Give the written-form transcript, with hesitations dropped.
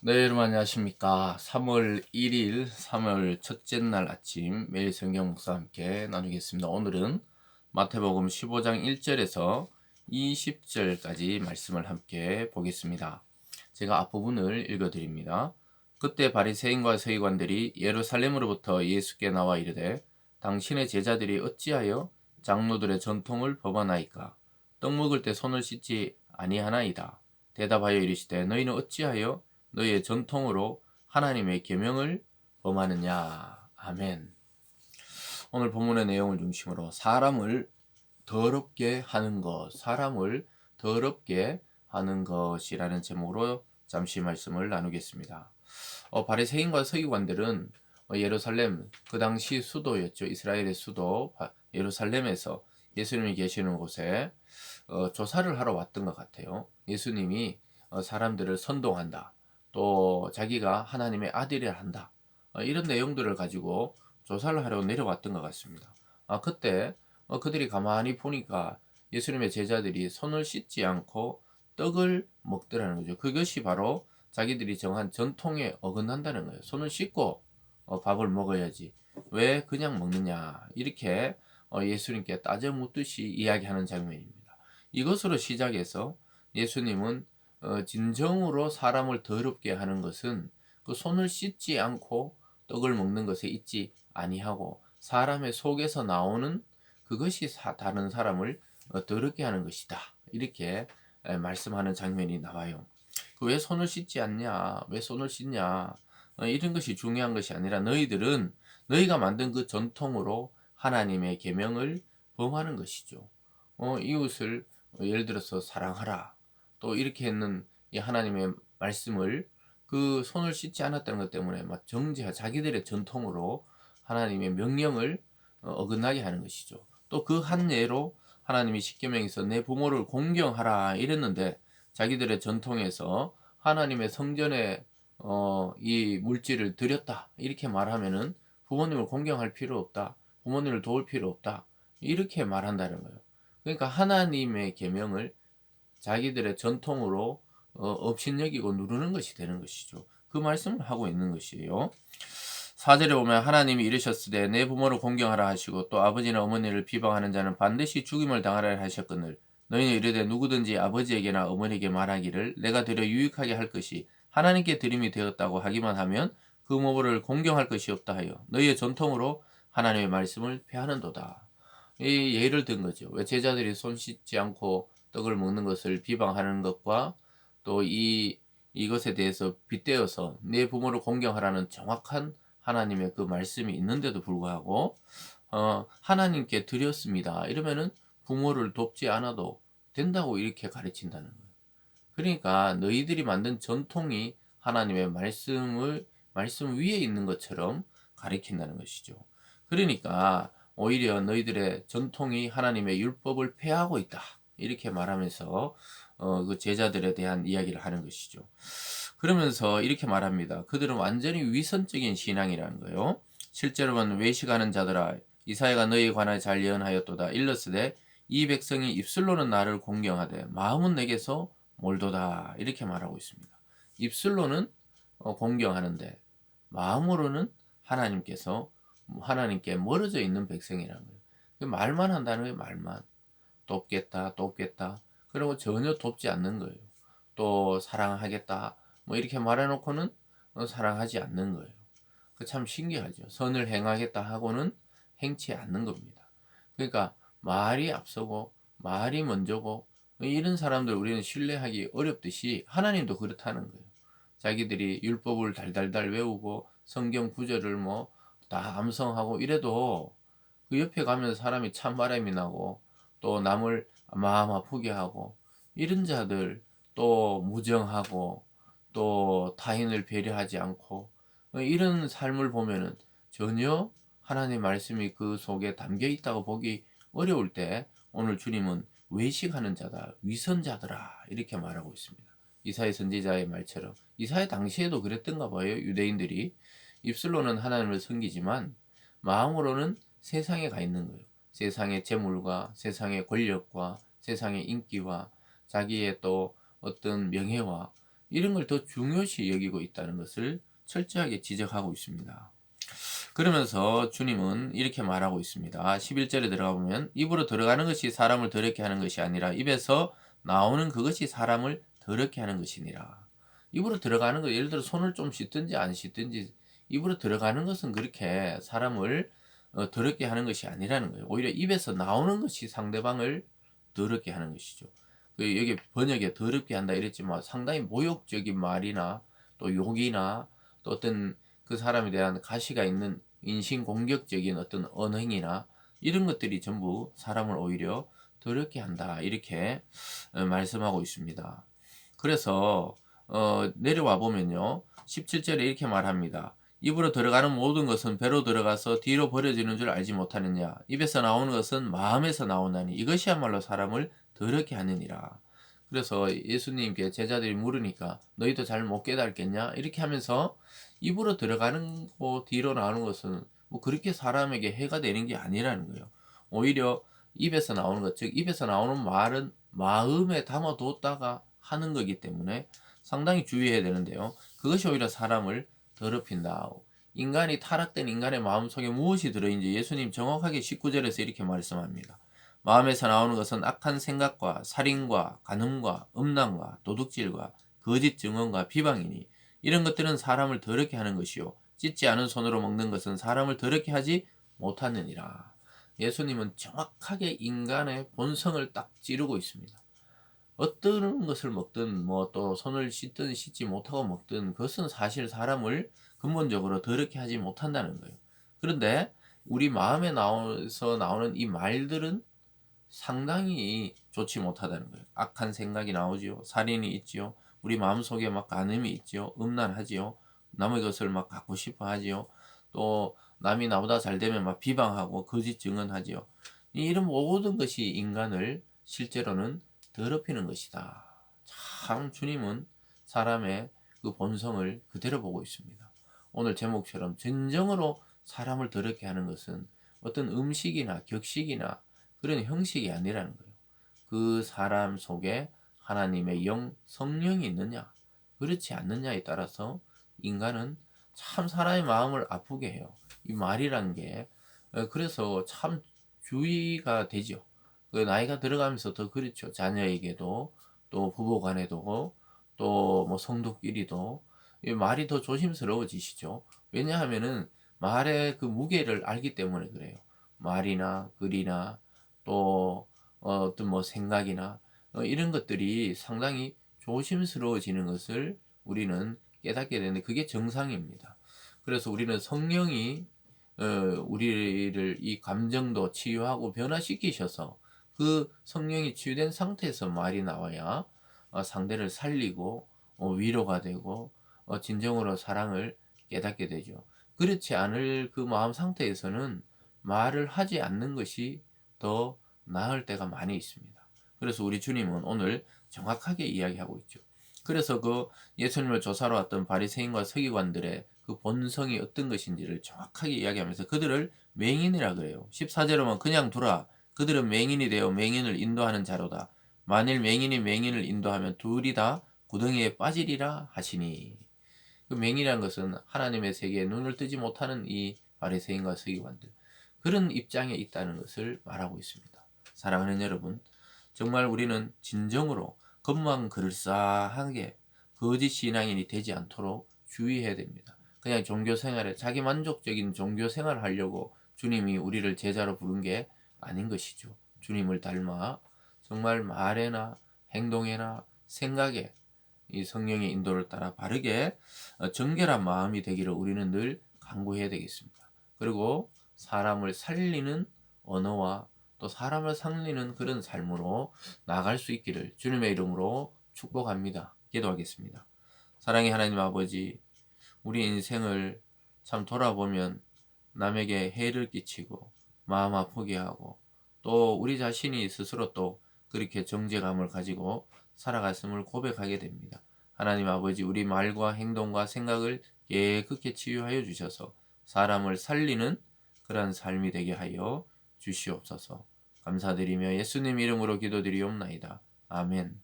네, 여러분 안녕하십니까. 3월 1일, 3월 첫째 날 아침 매일 성경 목사와 함께 나누겠습니다. 오늘은 마태복음 15장 1절에서 20절까지 말씀을 함께 보겠습니다. 제가 앞부분을 읽어드립니다. 그때 바리새인과 서기관들이 예루살렘으로부터 예수께 나와 이르되 당신의 제자들이 어찌하여 장로들의 전통을 범하나이까? 떡 먹을 때 손을 씻지 아니하나이다. 대답하여 이르시되 너희는 어찌하여 너희의 전통으로 하나님의 계명을 범하느냐. 아멘. 오늘 본문의 내용을 중심으로 사람을 더럽게 하는 것, 사람을 더럽게 하는 것이라는 제목으로 잠시 말씀을 나누겠습니다. 바리새인과 서기관들은 예루살렘, 그 당시 수도였죠. 이스라엘의 수도 예루살렘에서 예수님이 계시는 곳에 조사를 하러 왔던 것 같아요. 예수님이 사람들을 선동한다. 또 자기가 하나님의 아들이라 한다. 이런 내용들을 가지고 조사를 하러 내려왔던 것 같습니다. 그때 그들이 가만히 보니까 예수님의 제자들이 손을 씻지 않고 떡을 먹더라는 거죠. 그것이 바로 자기들이 정한 전통에 어긋난다는 거예요. 손을 씻고 밥을 먹어야지. 왜 그냥 먹느냐. 이렇게 예수님께 따져 묻듯이 이야기하는 장면입니다. 이것으로 시작해서 예수님은 진정으로 사람을 더럽게 하는 것은 그 손을 씻지 않고 떡을 먹는 것에 있지 아니하고 사람의 속에서 나오는 그것이 다른 사람을 더럽게 하는 것이다. 이렇게 말씀하는 장면이 나와요. 왜 손을 씻지 않냐? 왜 손을 씻냐? 이런 것이 중요한 것이 아니라 너희들은 너희가 만든 그 전통으로 하나님의 계명을 범하는 것이죠. 이웃을 예를 들어서 사랑하라. 또 이렇게 했는 이 하나님의 말씀을 그 손을 씻지 않았다는 것 때문에 막 자기들의 전통으로 하나님의 명령을 어긋나게 하는 것이죠. 또 그 한 예로 하나님이 십계명에서 내 부모를 공경하라 이랬는데 자기들의 전통에서 하나님의 성전에 이 물질을 드렸다 이렇게 말하면은 부모님을 공경할 필요 없다, 부모님을 도울 필요 없다 이렇게 말한다는 거예요. 그러니까 하나님의 계명을 자기들의 전통으로 업신여기고 누르는 것이 되는 것이죠. 그 말씀을 하고 있는 것이에요. 4절에 보면 하나님이 이르셨으되 내 부모를 공경하라 하시고 또 아버지나 어머니를 비방하는 자는 반드시 죽임을 당하라 하셨거늘 너희는 이르되 누구든지 아버지에게나 어머니에게 말하기를 내가 드려 유익하게 할 것이 하나님께 드림이 되었다고 하기만 하면 그 부모를 공경할 것이 없다 하여 너희의 전통으로 하나님의 말씀을 폐하는도다. 이 예를 든 거죠. 왜 제자들이 손 씻지 않고 떡을 먹는 것을 비방하는 것과 또 이것에 대해서 빗대어서 내 부모를 공경하라는 정확한 하나님의 그 말씀이 있는데도 불구하고 하나님께 드렸습니다. 이러면은 부모를 돕지 않아도 된다고 이렇게 가르친다는 거예요. 그러니까 너희들이 만든 전통이 하나님의 말씀 위에 있는 것처럼 가르친다는 것이죠. 그러니까 오히려 너희들의 전통이 하나님의 율법을 폐하고 있다. 이렇게 말하면서 그 제자들에 대한 이야기를 하는 것이죠. 그러면서 이렇게 말합니다. 그들은 완전히 위선적인 신앙이라는 거예요. 실제로는 외식하는 자들아 이사야가 너희에 관하여 잘 예언하였도다. 일러스되 이 백성이 입술로는 나를 공경하되 마음은 내게서 몰도다. 이렇게 말하고 있습니다. 입술로는 공경하는데 마음으로는 하나님께 멀어져 있는 백성이라는 거예요. 말만 한다는 거예요. 말만. 돕겠다, 돕겠다. 그리고 전혀 돕지 않는 거예요. 또 사랑하겠다. 뭐 이렇게 말해놓고는 사랑하지 않는 거예요. 그 참 신기하죠. 선을 행하겠다 하고는 행치 않는 겁니다. 그러니까 말이 앞서고 말이 먼저고 이런 사람들 우리는 신뢰하기 어렵듯이 하나님도 그렇다는 거예요. 자기들이 율법을 달달달 외우고 성경 구절을 뭐 다 암송하고 이래도 그 옆에 가면서 사람이 찬바람이 나고 또 남을 마음 아프게 하고 이런 자들 또 무정하고 또 타인을 배려하지 않고 이런 삶을 보면은 전혀 하나님의 말씀이 그 속에 담겨 있다고 보기 어려울 때 오늘 주님은 외식하는 자다, 위선자더라 이렇게 말하고 있습니다. 이사야 선지자의 말처럼 이사야 당시에도 그랬던가 봐요. 유대인들이 입술로는 하나님을 섬기지만 마음으로는 세상에 가 있는 거예요. 세상의 재물과 세상의 권력과 세상의 인기와 자기의 또 어떤 명예와 이런 걸 더 중요시 여기고 있다는 것을 철저하게 지적하고 있습니다. 그러면서 주님은 이렇게 말하고 있습니다. 11절에 들어가 보면 입으로 들어가는 것이 사람을 더럽게 하는 것이 아니라 입에서 나오는 그것이 사람을 더럽게 하는 것이니라. 입으로 들어가는 것, 예를 들어 손을 좀 씻든지 안 씻든지 입으로 들어가는 것은 그렇게 사람을 더럽게 하는 것이 아니라는 거예요. 오히려 입에서 나오는 것이 상대방을 더럽게 하는 것이죠. 여기 번역에 더럽게 한다 이랬지만 상당히 모욕적인 말이나 또 욕이나 또 어떤 그 사람에 대한 가시가 있는 인신공격적인 어떤 언행이나 이런 것들이 전부 사람을 오히려 더럽게 한다 이렇게 말씀하고 있습니다. 그래서 내려와 보면요 17절에 이렇게 말합니다. 입으로 들어가는 모든 것은 배로 들어가서 뒤로 버려지는 줄 알지 못하느냐. 입에서 나오는 것은 마음에서 나오나니 이것이야말로 사람을 더럽게 하느니라. 그래서 예수님께 제자들이 물으니까 너희도 잘 못 깨닫겠냐 이렇게 하면서 입으로 들어가는 거 뒤로 나오는 것은 뭐 그렇게 사람에게 해가 되는 게 아니라는 거예요. 오히려 입에서 나오는 것, 즉 입에서 나오는 말은 마음에 담아뒀다가 하는 거기 때문에 상당히 주의해야 되는데요. 그것이 오히려 사람을 더럽힌다. 인간이 타락된 인간의 마음속에 무엇이 들어있는지 예수님 정확하게 19절에서 이렇게 말씀합니다. 마음에서 나오는 것은 악한 생각과 살인과 간음과 음란과 도둑질과 거짓 증언과 비방이니 이런 것들은 사람을 더럽게 하는 것이요 찢지 않은 손으로 먹는 것은 사람을 더럽게 하지 못하느니라. 예수님은 정확하게 인간의 본성을 딱 찌르고 있습니다. 어떤 것을 먹든 뭐 또 손을 씻든 씻지 못하고 먹든 그것은 사실 사람을 근본적으로 더럽게 하지 못한다는 거예요. 그런데 우리 마음에 나와서 나오는 이 말들은 상당히 좋지 못하다는 거예요. 악한 생각이 나오지요. 살인이 있지요. 우리 마음속에 막 간음이 있지요. 음란하지요. 남의 것을 막 갖고 싶어 하지요. 또 남이 나보다 잘 되면 막 비방하고 거짓 증언하지요. 이런 모든 것이 인간을 실제로는 더럽히는 것이다. 참 주님은 사람의 그 본성을 그대로 보고 있습니다. 오늘 제목처럼 진정으로 사람을 더럽게 하는 것은 어떤 음식이나 격식이나 그런 형식이 아니라는 거예요. 그 사람 속에 하나님의 영, 성령이 있느냐, 그렇지 않느냐에 따라서 인간은 참 사람의 마음을 아프게 해요. 이 말이란 게 그래서 참 주의가 되죠. 그 나이가 들어가면서 더 그렇죠. 자녀에게도 또 부부간에도 또 뭐 성도끼리도 이 말이 더 조심스러워지시죠. 왜냐하면은 말의 그 무게를 알기 때문에 그래요. 말이나 글이나 또 어떤 뭐 생각이나 이런 것들이 상당히 조심스러워지는 것을 우리는 깨닫게 되는데 그게 정상입니다. 그래서 우리는 성령이 우리를 이 감정도 치유하고 변화시키셔서 그 성령이 치유된 상태에서 말이 나와야 상대를 살리고 위로가 되고 진정으로 사랑을 깨닫게 되죠. 그렇지 않을 그 마음 상태에서는 말을 하지 않는 것이 더 나을 때가 많이 있습니다. 그래서 우리 주님은 오늘 정확하게 이야기하고 있죠. 그래서 그 예수님을 조사로 왔던 바리새인과 서기관들의 그 본성이 어떤 것인지를 정확하게 이야기하면서 그들을 맹인이라 그래요. 14절에 보면 그냥 두라. 그들은 맹인이 되어 맹인을 인도하는 자로다. 만일 맹인이 맹인을 인도하면 둘이 다 구덩이에 빠지리라 하시니. 그 맹인이라는 것은 하나님의 세계에 눈을 뜨지 못하는 이 바리새인과 서기관들. 그런 입장에 있다는 것을 말하고 있습니다. 사랑하는 여러분, 정말 우리는 진정으로 겉만 그럴싸하게 거짓 신앙인이 되지 않도록 주의해야 됩니다. 그냥 종교 생활에 자기 만족적인 종교 생활을 하려고 주님이 우리를 제자로 부른 게 아닌 것이죠. 주님을 닮아 정말 말에나 행동에나 생각에 이 성령의 인도를 따라 바르게 정결한 마음이 되기를 우리는 늘 간구해야 되겠습니다. 그리고 사람을 살리는 언어와 또 사람을 살리는 그런 삶으로 나아갈 수 있기를 주님의 이름으로 축복합니다. 기도하겠습니다. 사랑의 하나님 아버지, 우리 인생을 참 돌아보면 남에게 해를 끼치고 마음 아프게 하고 또 우리 자신이 스스로 또 그렇게 정죄감을 가지고 살아갔음을 고백하게 됩니다. 하나님 아버지, 우리 말과 행동과 생각을 깨끗게 치유하여 주셔서 사람을 살리는 그러한 삶이 되게 하여 주시옵소서. 감사드리며 예수님 이름으로 기도드리옵나이다. 아멘.